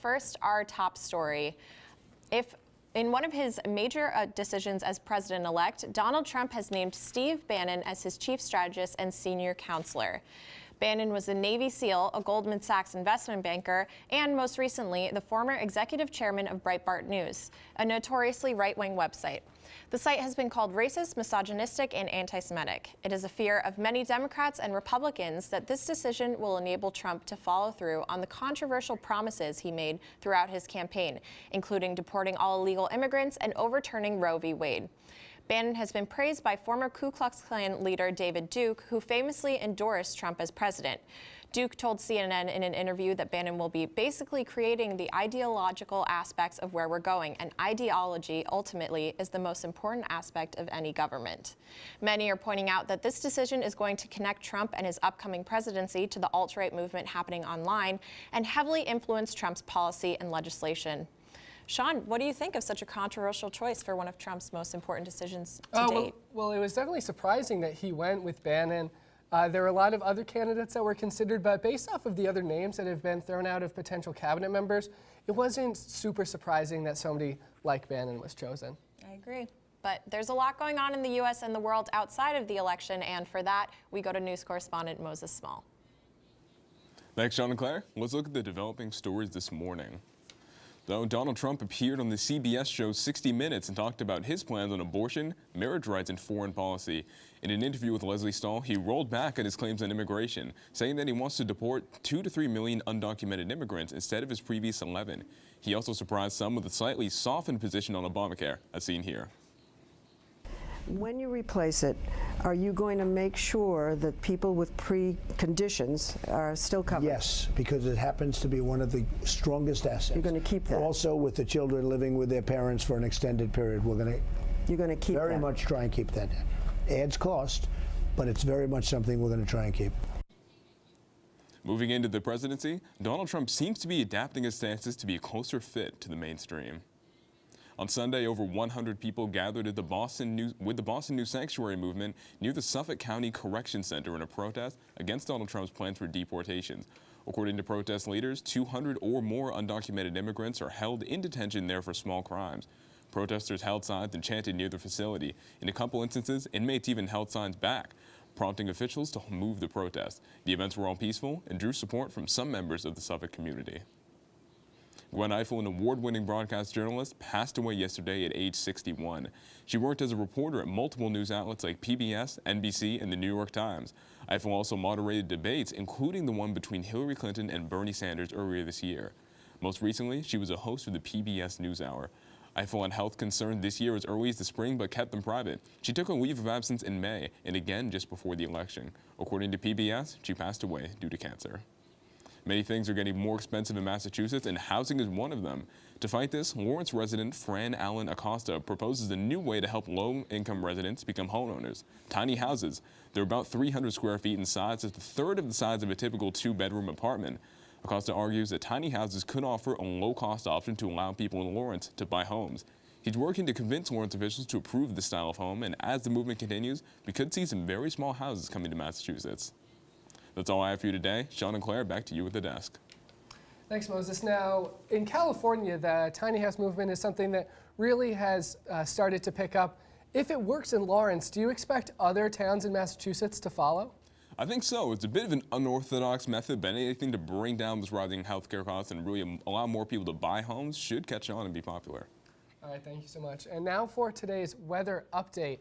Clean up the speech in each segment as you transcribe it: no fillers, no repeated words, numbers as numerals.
first, our top story. In one of his major decisions as president-elect, Donald Trump has named Steve Bannon as his chief strategist and senior counselor. Bannon was a Navy SEAL, a Goldman Sachs investment banker, and most recently, the former executive chairman of Breitbart News, a notoriously right-wing website. The site has been called racist, misogynistic, and anti-Semitic. It is a fear of many Democrats and Republicans that this decision will enable Trump to follow through on the controversial promises he made throughout his campaign, including deporting all illegal immigrants and overturning Roe v. Wade. Bannon has been praised by former Ku Klux Klan leader David Duke, who famously endorsed Trump as president. Duke told CNN in an interview that Bannon will be basically creating the ideological aspects of where we're going, and ideology ultimately is the most important aspect of any government. Many are pointing out that this decision is going to connect Trump and his upcoming presidency to the alt-right movement happening online and heavily influence Trump's policy and legislation. Sean, what do you think of such a controversial choice for one of Trump's most important decisions to date? Well, it was definitely surprising that he went with Bannon. There were a lot of other candidates that were considered, but based off of the other names that have been thrown out of potential cabinet members, it wasn't super surprising that somebody like Bannon was chosen. I agree. But there's a lot going on in the U.S. and the world outside of the election, and for that, we go to news correspondent Moses Small. Thanks, Sean and Claire. Let's look at the developing stories this morning. Though Donald Trump appeared on the CBS show 60 Minutes and talked about his plans on abortion, marriage rights, and foreign policy. In an interview with Leslie Stahl, he rolled back at his claims on immigration, saying that he wants to deport 2 to 3 million undocumented immigrants instead of his previous 11. He also surprised some with a slightly softened position on Obamacare, as seen here. When you replace it, are you going to make sure that people with preconditions are still covered? Yes, because it happens to be one of the strongest assets. You're going to keep that? Also, with the children living with their parents for an extended period, we're going to keep very that? much try and keep that. Adds cost, but it's very much something we're going to try and keep. Moving into the presidency, Donald Trump seems to be adapting his stances to be a closer fit to the mainstream. On Sunday, over 100 people gathered at the Boston New Sanctuary movement near the Suffolk County Correction Center in a protest against Donald Trump's plans for deportations. According to protest leaders, 200 or more undocumented immigrants are held in detention there for small crimes. Protesters held signs and chanted near the facility. In a couple instances, inmates even held signs back, prompting officials to move the protest. The events were all peaceful and drew support from some members of the Suffolk community. Gwen Ifill, an award-winning broadcast journalist, passed away yesterday at age 61. She worked as a reporter at multiple news outlets like PBS, NBC, and the New York Times. Ifill also moderated debates, including the one between Hillary Clinton and Bernie Sanders earlier this year. Most recently, she was a host of the PBS NewsHour. Ifill had health concerns this year as early as the spring, but kept them private. She took a leave of absence in May, and again just before the election. According to PBS, she passed away due to cancer. Many things are getting more expensive in Massachusetts, and housing is one of them. To fight this, Lawrence resident Fran Allen Acosta proposes a new way to help low-income residents become homeowners: tiny houses. They're about 300 square feet in size, just a third of the size of a typical 2-bedroom apartment. Acosta argues that tiny houses could offer a low-cost option to allow people in Lawrence to buy homes. He's working to convince Lawrence officials to approve this style of home, and as the movement continues, we could see some very small houses coming to Massachusetts. That's all I have for you today. Sean and Claire, back to you at the desk. Thanks, Moses. Now, in California, the tiny house movement is something that really has started to pick up. If it works in Lawrence, do you expect other towns in Massachusetts to follow? I think so. It's a bit of an unorthodox method, but anything to bring down those rising healthcare costs and really allow more people to buy homes should catch on and be popular. All right, thank you so much. And now for today's weather update.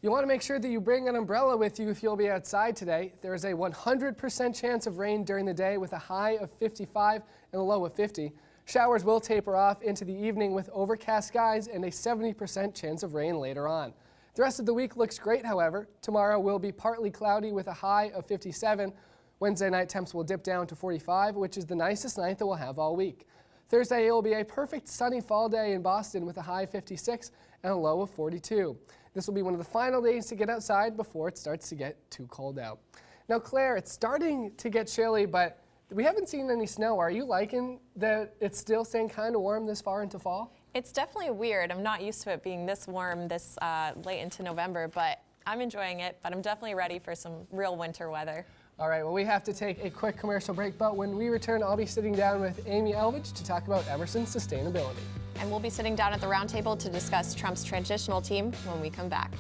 You want to make sure that you bring an umbrella with you if you'll be outside today. There is a 100% chance of rain during the day with a high of 55 and a low of 50. Showers will taper off into the evening with overcast skies and a 70% chance of rain later on. The rest of the week looks great, however. Tomorrow will be partly cloudy with a high of 57. Wednesday night temps will dip down to 45, which is the nicest night that we'll have all week. Thursday, it will be a perfect sunny fall day in Boston with a high of 56 and a low of 42. This will be one of the final days to get outside before it starts to get too cold out. Now, Claire, it's starting to get chilly, but we haven't seen any snow. Are you liking that it's still staying kind of warm this far into fall? It's definitely weird. I'm not used to it being this warm this late into November, but I'm enjoying it. But I'm definitely ready for some real winter weather. All right, well, we have to take a quick commercial break, but when we return, I'll be sitting down with Amy Elvidge to talk about Emerson's sustainability. And we'll be sitting down at the roundtable to discuss Trump's transitional team when we come back.